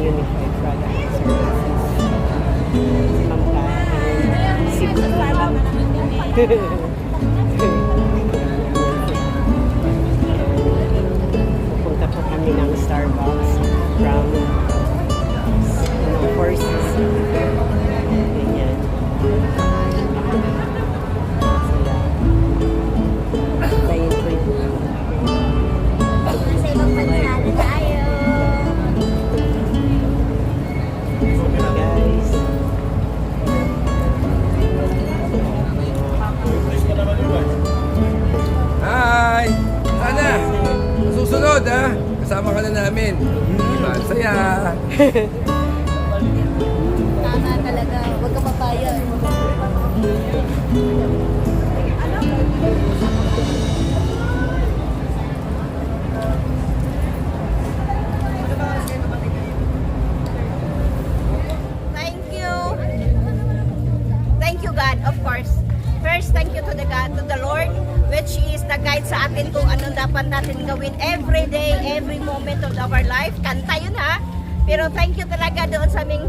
Unified Product Services. Ma'am Karen. Pupunta po kami ng Starbucks from Four Seasons. Ganyan. Tayo po yun. Nasa ibang bansa na tayo. Guys. Hi! Sana! Susunod ha! Kasama ka na namin. Diba? Saya! Tama talaga. Huwag ka papayag. Thank you. Thank you, God, of course. First, thank you to the God, to the Lord, which is the guide sa atin kung anong dapat natin gawin every day, every moment of our life. Kanta yun ha. Pero thank you talaga doon sa aming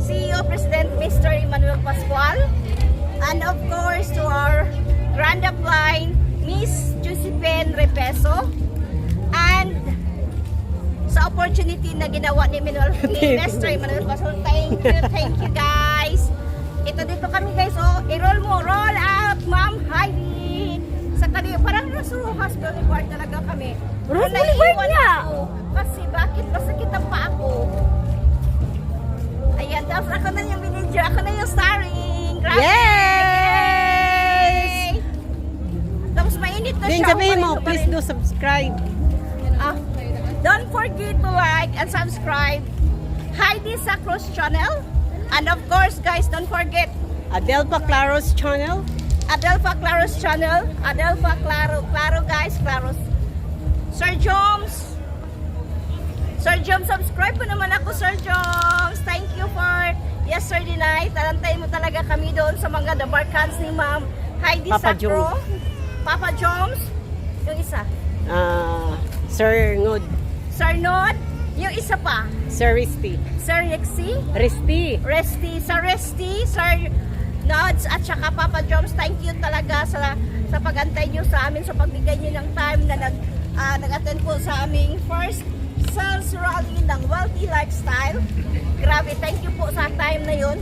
CEO President Mr. Emmanuel Pascual. And of course, to our grand upline, Miss Josephine Repeso. And sa opportunity na ginawa ni Mr. Emmanuel Pascual, thank you guys. Ito dito kami guys, oh, i-roll mo, roll out, Ma'am Heidi. Sa kanila, parang nasa hospital board talaga kami. Ross Naiiwan Boulevard niya! ako. Kasi bakit? Masakit ang paa ko. Ayan, tapos ako na yung manager, ako na yung starring. Grabe! Yes! Tapos mainit na Din siya. sabihin mo, umarin pa please rin. do subscribe. Ah, don't forget to like and subscribe Heidi Sacros channel. And of course, guys, don't forget Adelpa Claros channel. Adelpha Claros channel. Adelpha Claro. Claro, guys. Claros. Sir Joms. Sir Joms, subscribe po naman ako, Sir Joms. Thank you for yesterday night. Talantay mo talaga kami doon sa mga The Barkans ni Ma'am Heidi Papa Sacro. Joms. Papa Joms. Yung isa. Sir Ngod. Sir Nod. Yung isa pa. Sir Risty. Sir Rexy. Risty. Resty, Sir Resty, Sir Nods, at saka Papa Joms, thank you talaga sa pag-antay nyo sa amin, sa pagbigay nyo ng time na nag-attend po sa aming first sales rally ng Wealthy Lifestyle. Grabe, thank you po sa time na yun.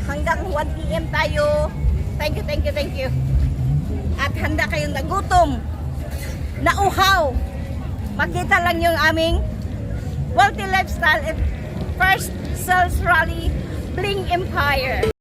Hanggang 1 PM tayo. Thank you, thank you, thank you. At handa kayong nagutom, nauhaw. Makita lang yung aming Wealthy Lifestyle at first sales rally, Bling Empire.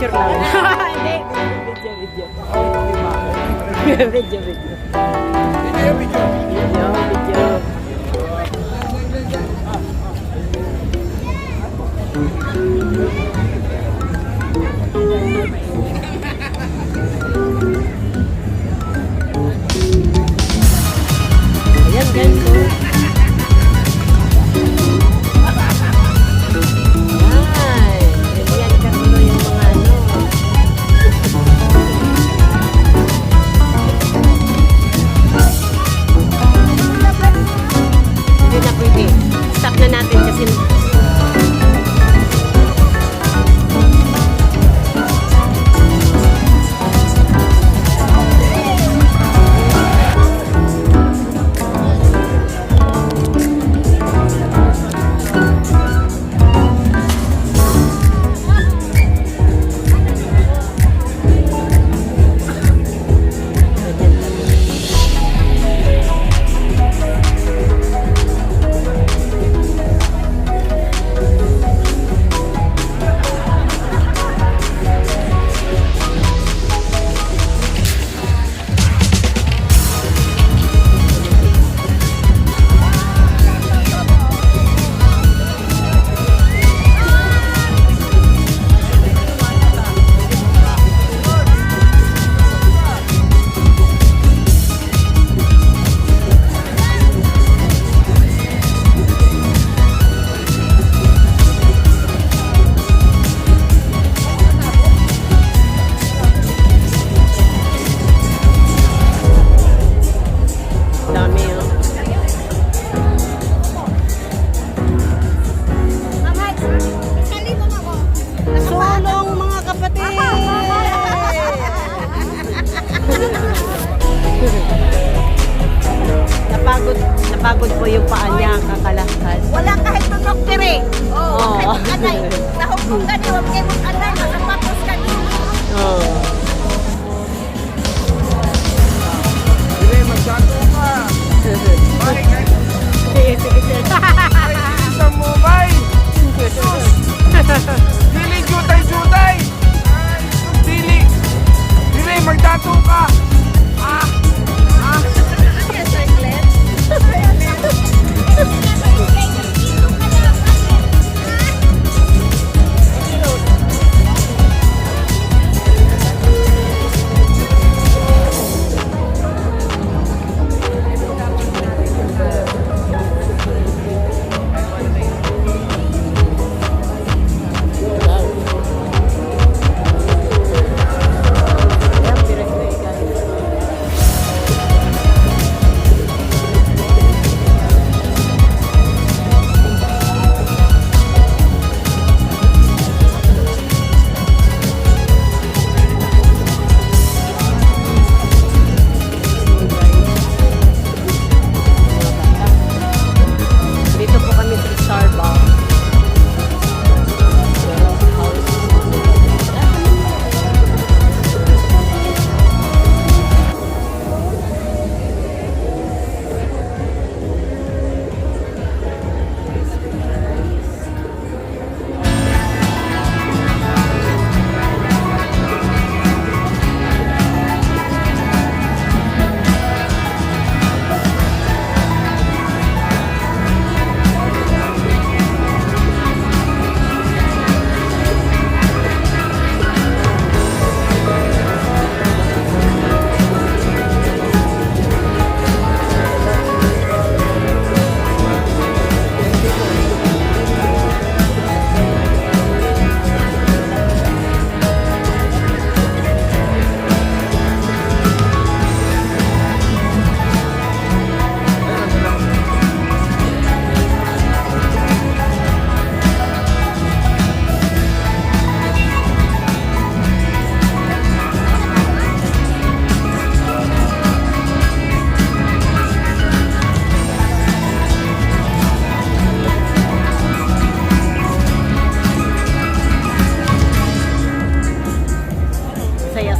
picture lang. Hindi, video. Video. Video. Ayan, guys. Ay, ganyan kagulo yung mga ano. Hindi na pwede. Stop na natin kasi dami oh. Sulong mga kapatid! Napagod po yung paa niya, kakalakad. Wala kahit tunok dire. Oo. Kahit anay. Sa hukong gani, huwag kayo mag-anay. Nakapatos ka niyo. Oh. Sige, magsato ka. Bye, guys. Sige. Isa mo, bye. Dili, jutay. Dili. Dili, magtato ka. Dito po kami sa Starbucks.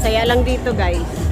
Saya lang dito, guys.